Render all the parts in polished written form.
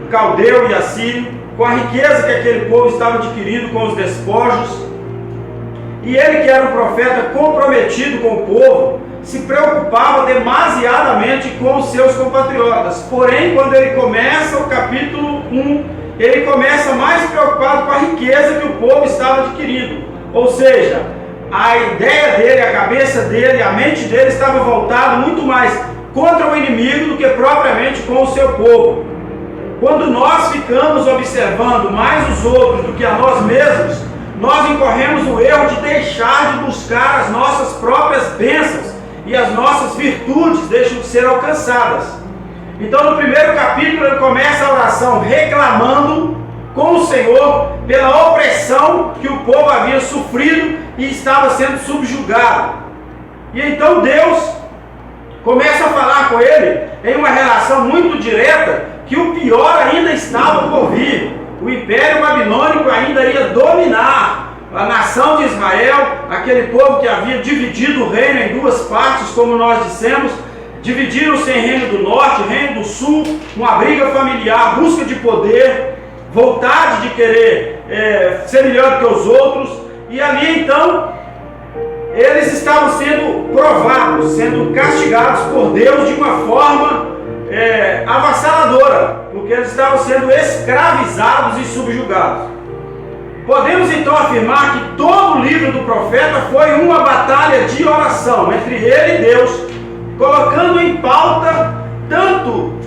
caldeu e assírio, com a riqueza que aquele povo estava adquirindo com os despojos. E ele, que era um profeta comprometido com o povo, se preocupava demasiadamente com os seus compatriotas. Porém, quando ele começa o capítulo 1, ele começa mais preocupado com a riqueza que o povo estava adquirindo. Ou seja, a ideia dele, a cabeça dele, a mente dele estava voltada muito mais contra o inimigo do que propriamente com o seu povo. Quando nós ficamos observando mais os outros do que a nós mesmos, nós incorremos o erro de deixar de buscar as nossas próprias bênçãos e as nossas virtudes deixam de ser alcançadas. Então, no primeiro capítulo, ele começa a oração reclamando com o Senhor pela opressão que o povo havia sofrido e estava sendo subjugado. E então Deus começa a falar com ele em uma relação muito direta que o pior ainda estava por vir. O Império Babilônico ainda ia dominar a nação de Israel, aquele povo que havia dividido o reino em duas partes, como nós dissemos. Dividiram-se em reino do norte, reino do sul, uma briga familiar, busca de poder, vontade de querer ser melhor que os outros. E ali então eles estavam sendo provados, sendo castigados por Deus de uma forma avassaladora, porque eles estavam sendo escravizados e subjugados. Podemos então afirmar que todo o livro do profeta foi uma batalha de oração entre ele e Deus, colocando em pauta tanto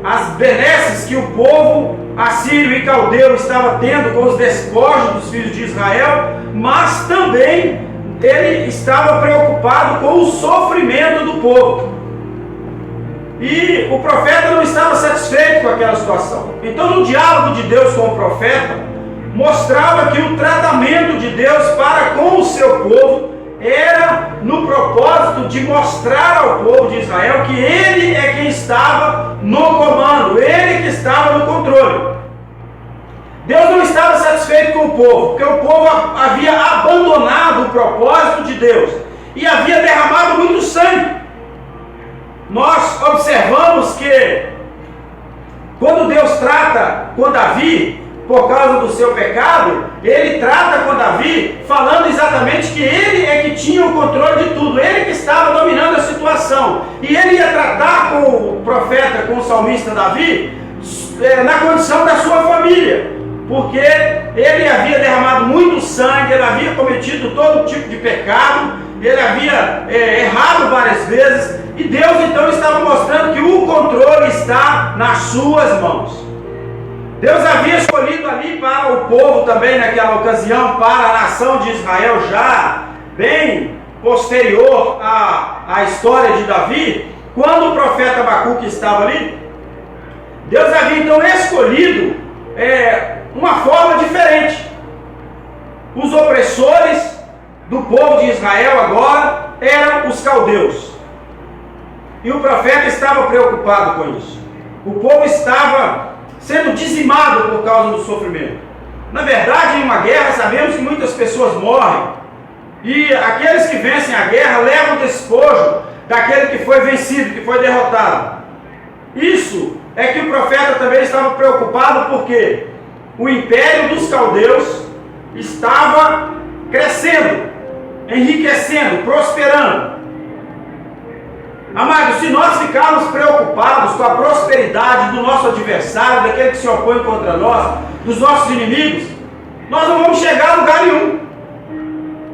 as benesses que o povo assírio e caldeu estava tendo com os despojos dos filhos de Israel, mas também ele estava preocupado com o sofrimento do povo. E o profeta não estava satisfeito com aquela situação. Então, no diálogo de Deus com o profeta, mostrava que o tratamento de Deus para com o seu povo era no propósito de mostrar ao povo de Israel que ele é quem estava no comando, ele que estava no controle. Deus não estava satisfeito com o povo, porque o povo havia abandonado o propósito de Deus e havia derramado muito sangue. Nós observamos que quando Deus trata com Davi, por causa do seu pecado, ele trata com Davi falando exatamente que ele é que tinha o controle de tudo, ele que estava dominando a situação. E ele ia tratar com o profeta, com o salmista Davi, na condição da sua família, porque ele havia derramado muito sangue, ele havia cometido todo tipo de pecado, ele havia errado várias vezes, e Deus então estava mostrando que o controle está nas suas mãos. Deus havia escolhido ali para o povo também naquela ocasião, para a nação de Israel, já bem posterior à história de Davi, quando o profeta Abacuque estava ali, Deus havia então escolhido uma forma diferente. Os opressores do povo de Israel agora eram os caldeus. E o profeta estava preocupado com isso. O povo estava sendo dizimado por causa do sofrimento. Na verdade, em uma guerra, sabemos que muitas pessoas morrem. E aqueles que vencem a guerra levam o despojo daquele que foi vencido, que foi derrotado. Isso é que o profeta também estava preocupado, porque o império dos caldeus estava crescendo, enriquecendo, prosperando. Amados, se nós ficarmos preocupados com a prosperidade do nosso adversário, daquele que se opõe contra nós, dos nossos inimigos, nós não vamos chegar a lugar nenhum.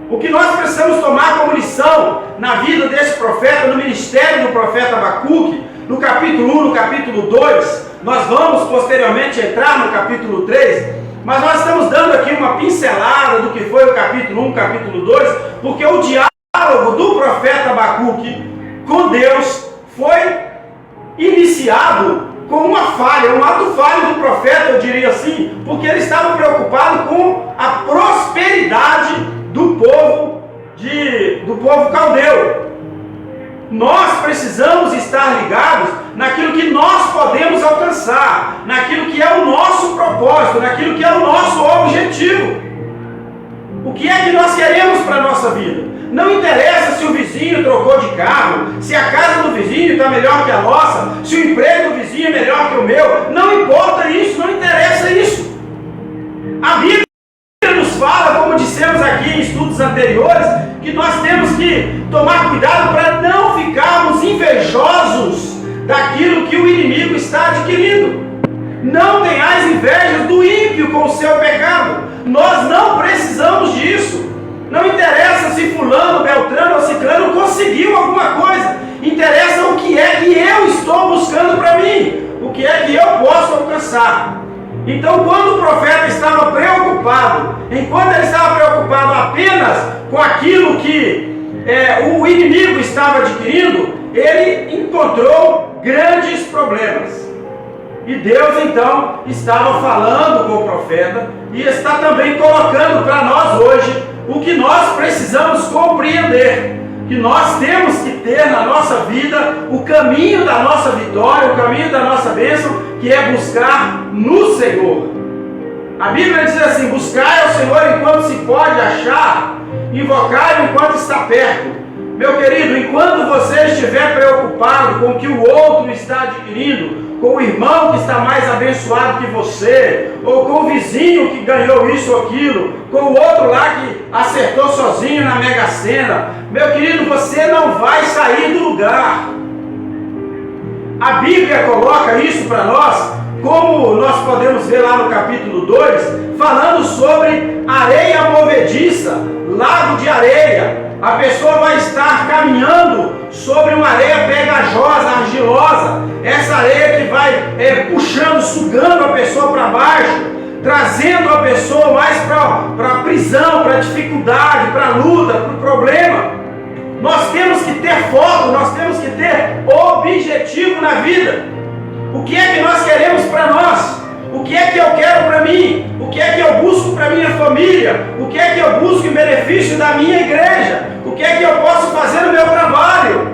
O que nós precisamos tomar como lição na vida desse profeta, no ministério do profeta Abacuque, no capítulo 1, no capítulo 2, nós vamos posteriormente entrar no capítulo 3, mas nós estamos dando aqui uma pincelada do que foi o capítulo 1, capítulo 2, porque o diálogo do profeta Abacuque com Deus foi iniciado com uma falha, um ato falho do profeta, eu diria assim, porque ele estava preocupado com a prosperidade do povo caldeu. Nós precisamos estar ligados naquilo que nós podemos alcançar, naquilo que é o nosso propósito, naquilo que é o nosso objetivo. O que é que nós queremos para a nossa vida? Não interessa se o vizinho trocou de carro, se a casa do vizinho está melhor que a nossa, se o emprego do vizinho é melhor que o meu. Não importa isso, não interessa isso. A Bíblia nos fala, como dissemos aqui em estudos anteriores, que nós temos que tomar cuidado para não ficarmos invejosos daquilo que o inimigo está adquirindo. Não tenhais inveja do ímpio com o seu pecado. Nós não precisamos disso. Não interessa se fulano, beltrano ou ciclano conseguiu alguma coisa. Interessa o que é que eu estou buscando para mim. O que é que eu posso alcançar. Então, quando o profeta estava preocupado, enquanto ele estava preocupado apenas com aquilo que o inimigo estava adquirindo, ele encontrou grandes problemas. E Deus então estava falando com o profeta e está também colocando para nós hoje o que nós precisamos compreender. Que nós temos que ter na nossa vida o caminho da nossa vitória, o caminho da nossa bênção, que é buscar no Senhor. A Bíblia diz assim: buscai ao Senhor enquanto se pode achar, invocai-o enquanto está perto. Meu querido, enquanto você estiver preocupado com o que o outro está adquirindo, com o irmão que está mais abençoado que você, ou com o vizinho que ganhou isso ou aquilo, com o outro lá que acertou sozinho na Mega Sena, meu querido, você não vai sair do lugar. A Bíblia coloca isso para nós, como nós podemos ver lá no capítulo 2, falando sobre areia movediça, lago de areia. A pessoa vai estar caminhando sobre uma areia pegajosa, argilosa. Essa areia que vai puxando, sugando a pessoa para baixo, trazendo a pessoa mais para a prisão, para a dificuldade, para a luta, para o problema. Nós temos que ter foco, nós temos que ter objetivo na vida. O que é que nós queremos para nós? O que é que eu quero para mim? O que é que eu busco para minha família? O que é que eu busco em benefício da minha igreja? O que é que eu posso fazer no meu trabalho?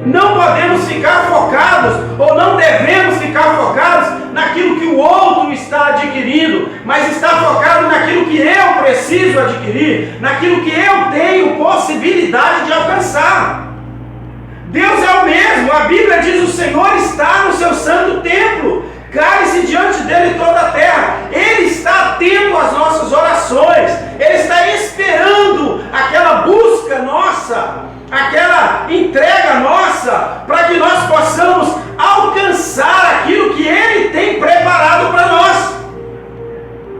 Não podemos ficar focados, ou não devemos ficar focados naquilo que o outro está adquirindo, mas estar focado naquilo que eu preciso adquirir, naquilo que eu tenho possibilidade de alcançar. Deus é o mesmo. A Bíblia diz: o Senhor está no seu santo templo, cai-se diante dele toda a terra. Ele está atento às nossas orações, ele está esperando aquela busca nossa, aquela entrega nossa, para que nós possamos alcançar aquilo que ele tem preparado para nós.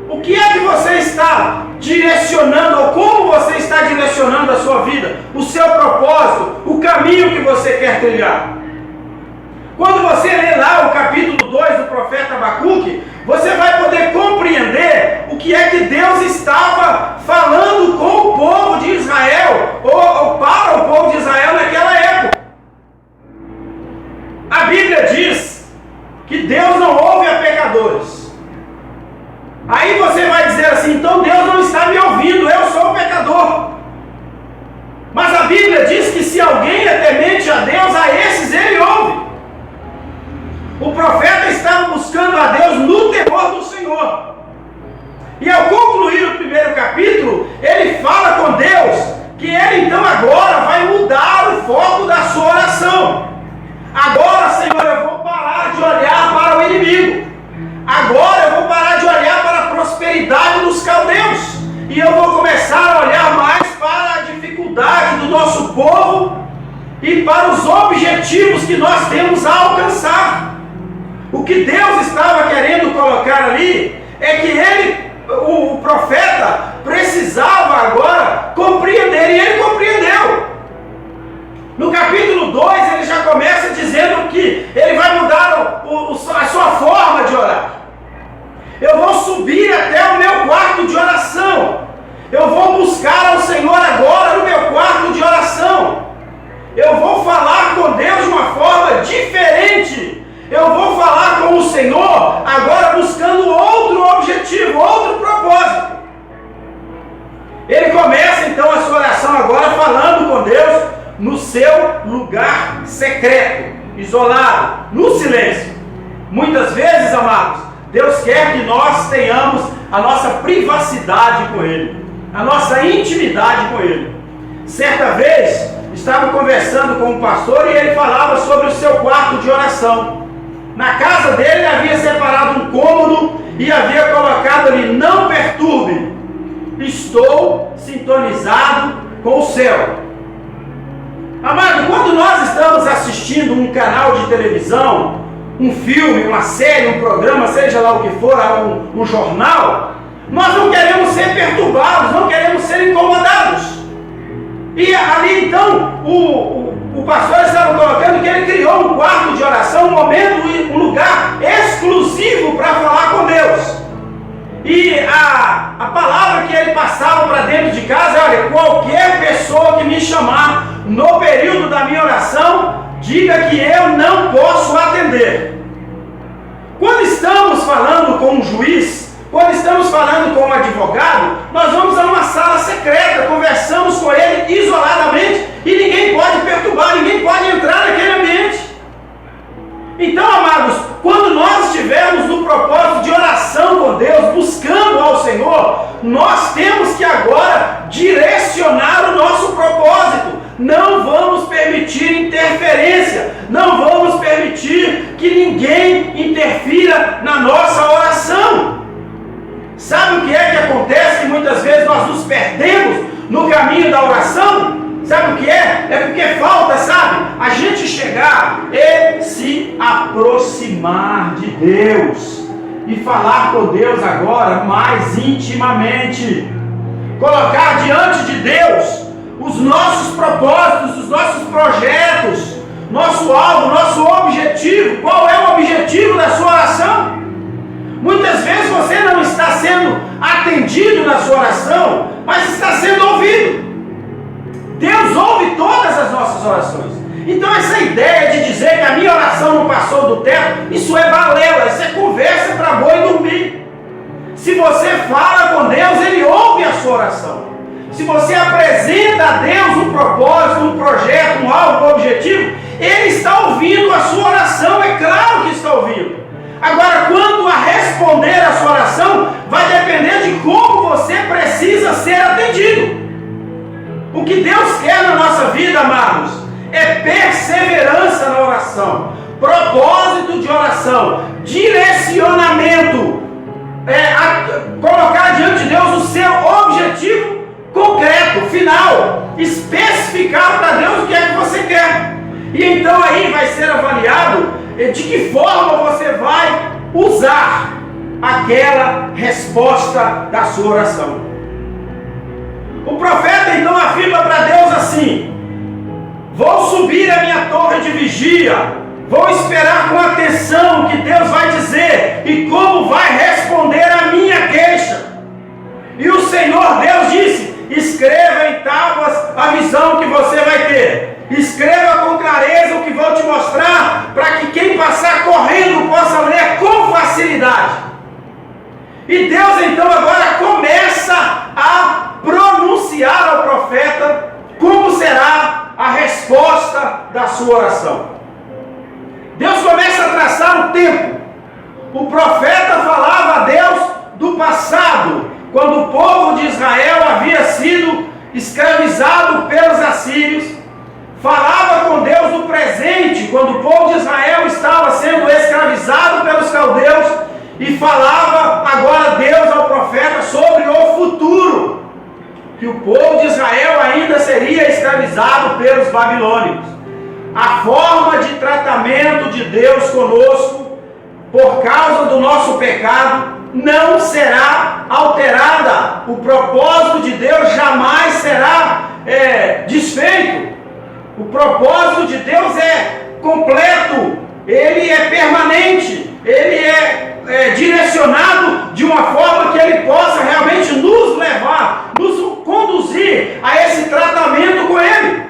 O que é que você está direcionando, ou como você está direcionando a sua vida, o seu propósito, o caminho que você quer trilhar? Quando você lê lá o capítulo 2 do profeta Abacuque, você vai poder compreender o que é que Deus estava falando com o povo de Israel, ou para o povo de Israel naquela época. A Bíblia diz que Deus não ouve a pecadores. Aí você vai dizer assim: então Deus não está me ouvindo, eu sou o pecador. Mas a Bíblia diz que se alguém é temente a Deus, a esses ele ouve. O profeta estava buscando a Deus no temor do Senhor. E ao concluir o primeiro capítulo, ele fala com Deus que ele então agora vai mudar o foco da sua oração. Agora, Senhor, eu vou parar de olhar para o inimigo. Agora eu vou parar de olhar para a prosperidade dos caldeus. E eu vou começar a olhar mais para a dificuldade do nosso povo e para os objetivos que nós temos a alcançar. O que Deus estava querendo colocar ali é que o profeta precisava agora compreender, e ele compreendeu. No capítulo 2 ele já começa dizendo que ele vai mudar a sua forma de orar. Eu vou subir até o meu quarto de oração. Eu vou buscar ao Senhor agora no meu quarto de oração. Eu vou falar com Deus de uma forma diferente. Eu vou falar com o Senhor agora buscando outro objetivo, outro propósito. Ele começa então a sua oração agora falando com Deus no seu lugar secreto, isolado, no silêncio. Muitas vezes, amados, Deus quer que nós tenhamos a nossa privacidade com Ele, a nossa intimidade com Ele. Certa vez, estava conversando com um pastor e ele falava sobre o seu quarto de oração. Na casa dele ele havia separado um cômodo e havia colocado ali: não perturbe, estou sintonizado com o céu. Amado, quando nós estamos assistindo um canal de televisão, um filme, uma série, um programa, seja lá o que for, um jornal, nós não queremos ser perturbados, não queremos ser incomodados. E ali então, o pastor estava colocando que ele criou um quarto de oração, um momento, um lugar exclusivo para falar com Deus. E a palavra que ele passava para dentro de casa é: olha, qualquer pessoa que me chamar no período da minha oração, diga que eu não posso atender. Quando estamos falando com um juiz, quando estamos falando com um advogado, nós vamos a uma sala secreta, conversamos com ele isoladamente e ninguém pode perturbar, ninguém pode entrar naquele ambiente. Então, amados, quando nós estivermos no propósito de oração com Deus, buscando ao Senhor, nós temos que agora direcionar o nosso propósito. Não vamos permitir interferência, não vamos permitir que ninguém interfira na nossa oração. Sabe o que é que acontece? Que muitas vezes nós nos perdemos no caminho da oração. Sabe o que é? É porque falta, sabe? A gente chegar e se aproximar de Deus e falar com Deus agora mais intimamente. Colocar diante de Deus os nossos propósitos, os nossos projetos, nosso alvo, nosso objetivo. Qual é o objetivo da sua oração? Muitas vezes você não está sendo atendido na sua oração, mas está sendo ouvido. Deus ouve todas as nossas orações. Então essa ideia de dizer que a minha oração não passou do teto, isso é balela, isso é conversa para boi dormir. Se você fala com Deus, Ele ouve a sua oração. Se você apresenta a Deus um propósito, um projeto, um alvo, um objetivo, Ele está ouvindo a sua oração, é claro que está ouvindo. Agora, quanto a responder a sua oração, vai depender de como você precisa ser atendido. O que Deus quer na nossa vida, amados, é perseverança na oração, propósito de oração, direcionamento, colocar diante de Deus o seu objetivo concreto, final, especificar para Deus o que é que você quer. E então aí vai ser avaliado de que forma você vai usar aquela resposta da sua oração. O profeta então afirma para Deus assim: vou subir a minha torre de vigia, vou esperar com atenção o que Deus vai dizer e como vai responder a minha queixa. E o Senhor Deus disse: escreva em tábuas a visão que você vai ter. Escreva com clareza o que vou te mostrar, para que quem passar correndo possa ler com facilidade. E Deus então agora começa a pronunciar ao profeta como será a resposta da sua oração. Deus começa a traçar o tempo. O profeta falava a Deus do passado, quando o povo de Israel havia sido escravizado pelos assírios. Falava com Deus do presente, quando o povo de Israel estava sendo escravizado pelos caldeus. E falava agora Deus ao profeta sobre o futuro, que o povo de Israel ainda seria escravizado pelos babilônicos. A forma de tratamento de Deus conosco, por causa do nosso pecado, não será alterada. O propósito de Deus jamais será desfeito. O propósito de Deus é completo, ele é permanente, ele é direcionado de uma forma que ele possa realmente nos levar, nos conduzir a esse tratamento com ele.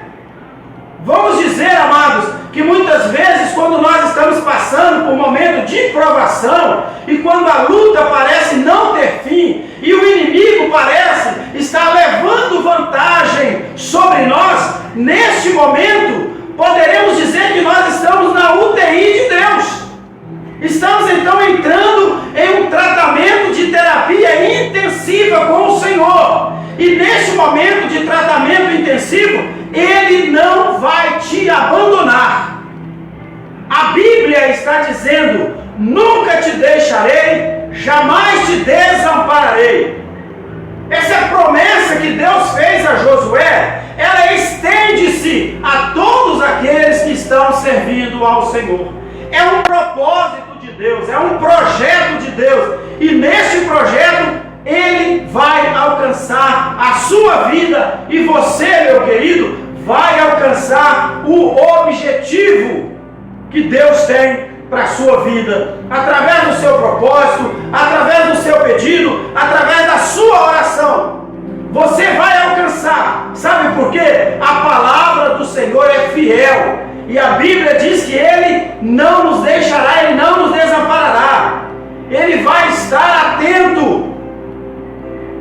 Vamos dizer, amados, que muitas vezes quando nós estamos passando por um momento de provação e quando a luta parece não ter fim e o inimigo parece estar levando vantagem sobre nós, neste momento poderemos dizer que nós estamos na UTI de Deus. Estamos então entrando em um tratamento de terapia intensiva com o Senhor. E neste momento de tratamento intensivo, Ele não vai te abandonar. A Bíblia está dizendo: nunca te deixarei, jamais te desampararei. Essa é a promessa que Deus fez a Josué. Ela estende-se a todos aqueles que estão servindo ao Senhor. É um propósito de Deus, é um projeto de Deus. E neste projeto, Ele vai alcançar a sua vida. E você, meu querido, vai alcançar o objetivo que Deus tem para a sua vida, através do seu propósito, através do seu pedido, através da sua oração. Você vai alcançar. Sabe por quê? A palavra do Senhor é fiel. E a Bíblia diz que Ele não nos deixará, Ele não nos desamparará. Ele vai estar atento.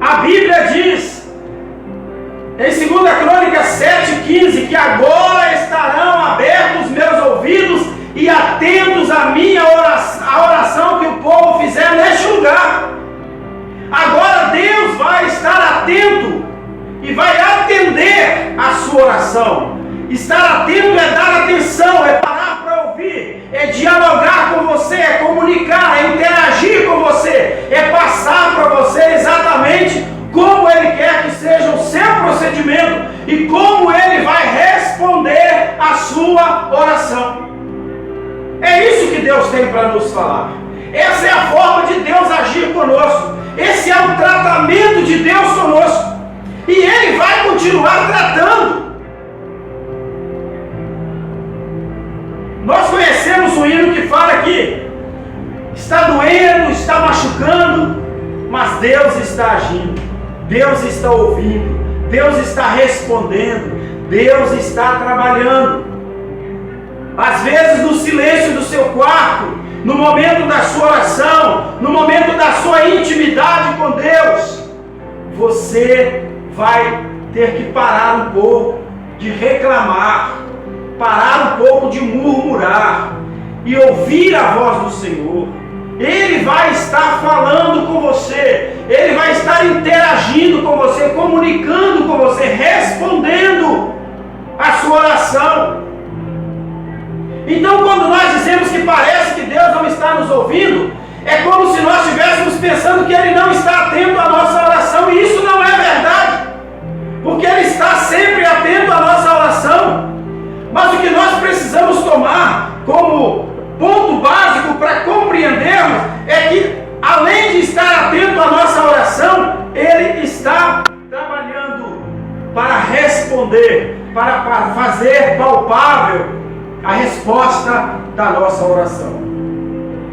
A Bíblia diz em 2 Crônicas 7,15 que agora estarão abertos meus ouvidos e atentos à minha oração, a oração que o povo fizer neste lugar. Agora Deus vai estar atento e vai atender a sua oração. Estar atento é dar atenção, é parar para ouvir, é dialogar com você, é comunicar, é interagir com você, é passar para você exatamente como Ele quer que seja o seu procedimento e como Ele vai responder a sua oração. É isso que Deus tem para nos falar. Essa é a forma de Deus agir conosco. Esse é o tratamento de Deus conosco. E Ele vai continuar tratando. Nós conhecemos um hino que fala que está doendo, está machucando, mas Deus está agindo. Deus está ouvindo. Deus está respondendo. Deus está trabalhando. Às vezes no silêncio do seu quarto, no momento da sua oração, no momento da sua intimidade com Deus, você vai ter que parar um pouco de reclamar, parar um pouco de murmurar e ouvir a voz do Senhor. Ele vai estar falando com você, Ele vai estar interagindo com você, comunicando com você, respondendo a sua oração. Então, quando nós dizemos que parece que Deus não está nos ouvindo, é como se nós estivéssemos pensando que Ele não está atento à nossa oração, e isso não é verdade, porque Ele está sempre atento à nossa oração. Mas o que nós precisamos tomar como ponto básico para compreendermos é que, além de estar atento à nossa oração, Ele está trabalhando para responder, para fazer palpável a resposta da nossa oração.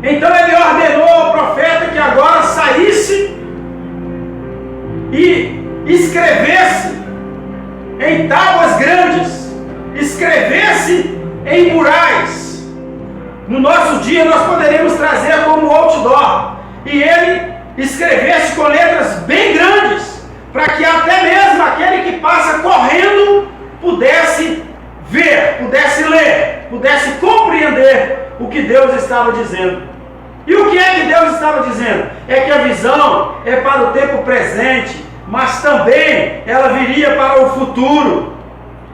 Então Ele ordenou ao profeta que agora saísse e escrevesse em tábuas grandes, escrevesse em murais. No nosso dia nós poderíamos trazer como outdoor, e ele escrevesse com letras bem grandes, para que até mesmo aquele que passa correndo pudesse ver, pudesse ler, pudesse compreender o que Deus estava dizendo. E o que é que Deus estava dizendo? É que a visão é para o tempo presente, mas também ela viria para o futuro.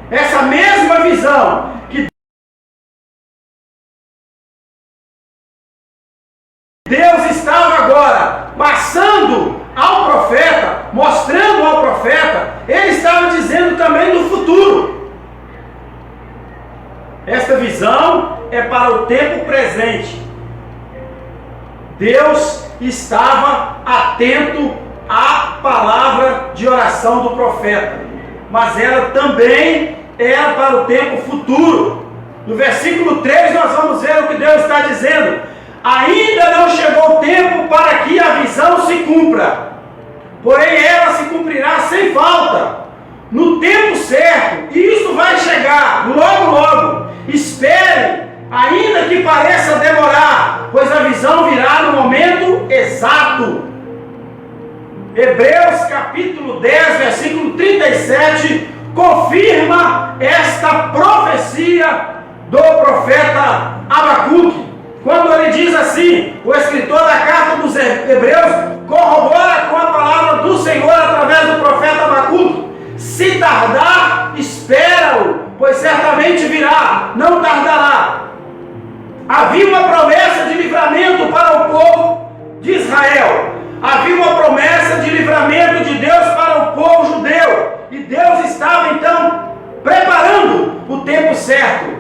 Essa mesma visão que Deus estava agora passando ao profeta, mostrando ao profeta, Ele estava dizendo também do futuro. Esta visão é para o tempo presente. Deus estava atento à palavra de oração do profeta, mas ela também era para o tempo futuro. No versículo 3 nós vamos ver o que Deus está dizendo: ainda não chegou o tempo para que a visão se cumpra, porém ela se cumprirá sem falta, no tempo certo, e isso vai chegar logo logo. Espere, ainda que pareça demorar, pois a visão virá no momento exato. Hebreus capítulo 10, versículo 37, confirma esta profecia do profeta Abacuque, quando ele diz assim, o escritor da carta dos Hebreus corrobora com a palavra do Senhor através do profeta Abacuque: se tardar, espera-o, pois certamente virá, não tardará. Havia uma promessa de livramento para o povo de Israel. Havia uma promessa de livramento de Deus para o povo judeu. E Deus estava então preparando o tempo certo.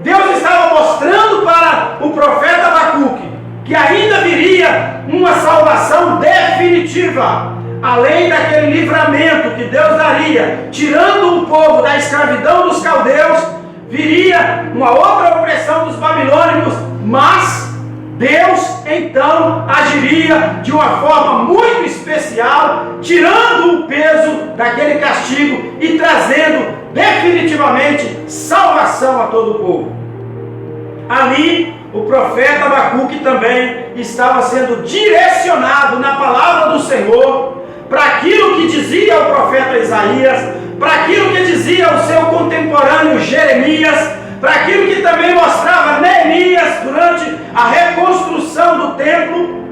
Deus estava mostrando para o profeta Abacuque que ainda viria uma salvação definitiva. Além daquele livramento que Deus daria, tirando o povo da escravidão dos caldeus, viria uma outra opressão dos babilônicos, mas Deus então agiria de uma forma muito especial, tirando o peso daquele castigo e trazendo definitivamente salvação a todo o povo. Ali, o profeta Abacuque também estava sendo direcionado na palavra do Senhor para aquilo que dizia o profeta Isaías, para aquilo que dizia o seu contemporâneo Jeremias, para aquilo que também mostrava Neemias durante a reconstrução do templo,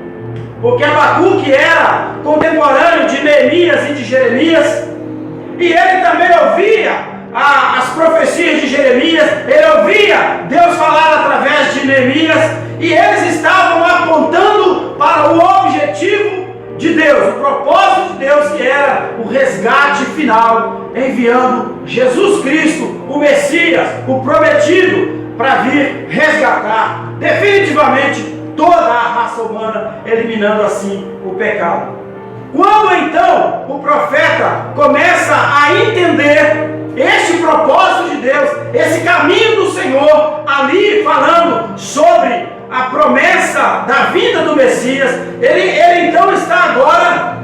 porque Abacuque era contemporâneo de Neemias e de Jeremias, e ele também ouvia as profecias de Jeremias, ele ouvia Deus falar através de Neemias, e eles estavam apontando para o objetivo de Deus, o propósito de Deus, que era o resgate final, enviando Jesus Cristo, o Messias, o prometido, para vir resgatar definitivamente toda a raça humana, eliminando assim o pecado. Quando então o profeta começa a entender este propósito de Deus, esse caminho do Senhor, ali falando sobre a promessa da vinda do Messias, ele então está agora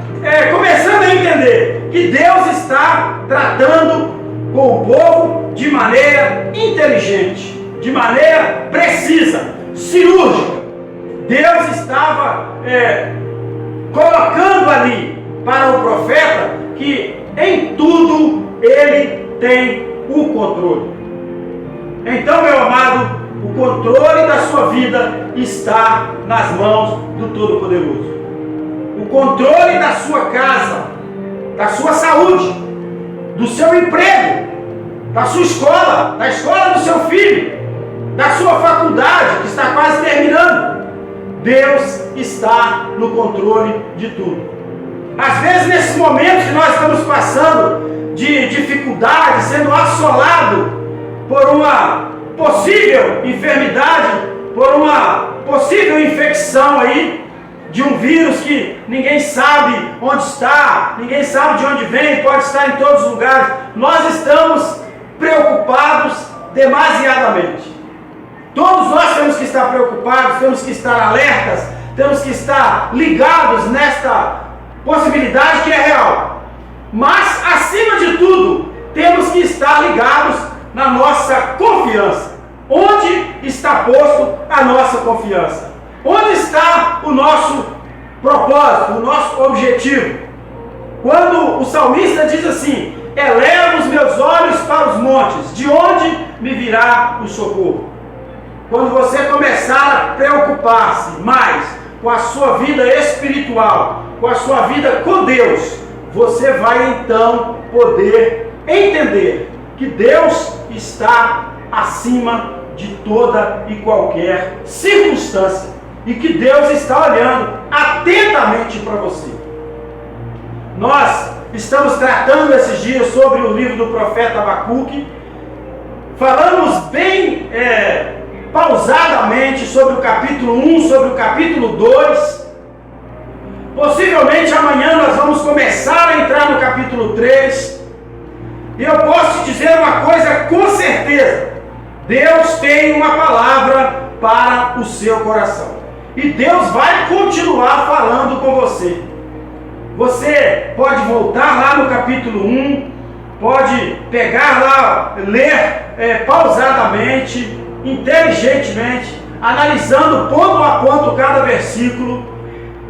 começando a entender que Deus está tratando com o povo de maneira inteligente, de maneira precisa, cirúrgica. Deus estava colocando ali para o profeta que em tudo ele tem o controle. Então, meu amado, o controle da sua vida está nas mãos do Todo-Poderoso. O controle da sua casa, da sua saúde, do seu emprego, da sua escola, da escola do seu filho, da sua faculdade que está quase terminando. Deus está no controle de tudo. Às vezes, nesses momentos que nós estamos passando de dificuldade, sendo assolado por uma possível enfermidade, por uma possível infecção aí, de um vírus que ninguém sabe onde está, ninguém sabe de onde vem, pode estar em todos os lugares, nós estamos preocupados demasiadamente. Todos nós temos que estar preocupados, temos que estar alertas, temos que estar ligados nesta possibilidade que é real. Mas, acima de tudo, temos que estar ligados na nossa confiança. Onde está posto a nossa confiança? Onde está o nosso propósito, o nosso objetivo? Quando o salmista diz assim: eleva os meus olhos para os montes, de onde me virá o socorro? Quando você começar a preocupar-se mais com a sua vida espiritual, com a sua vida com Deus, você vai então poder entender que Deus está acima de toda e qualquer circunstância e que Deus está olhando atentamente para você. Nós estamos tratando esses dias sobre o livro do profeta Abacuque. Falamos bem pausadamente sobre o capítulo 1, sobre o capítulo 2. Possivelmente amanhã nós vamos começar a entrar no capítulo 3. E eu posso te dizer uma coisa com certeza: Deus tem uma palavra para o seu coração. E Deus vai continuar falando com você. Você pode voltar lá no capítulo 1, pode pegar lá, ler pausadamente, inteligentemente, analisando ponto a ponto cada versículo.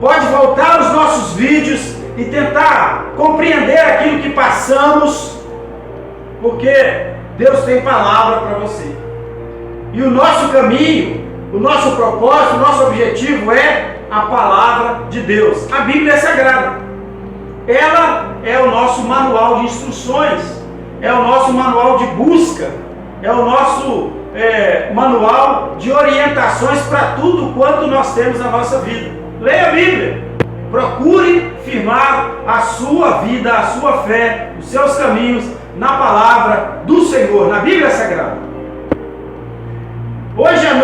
Pode voltar aos nossos vídeos e tentar compreender aquilo que passamos, porque Deus tem palavra para você. E o nosso caminho, o nosso propósito, o nosso objetivo é a palavra de Deus. A Bíblia é sagrada. Ela é o nosso manual de instruções, é o nosso manual de busca, é o nosso manual de orientações para tudo quanto nós temos na nossa vida. Leia a Bíblia. Procure firmar a sua vida, a sua fé, os seus caminhos na palavra do Senhor, na Bíblia Sagrada. Hoje à noite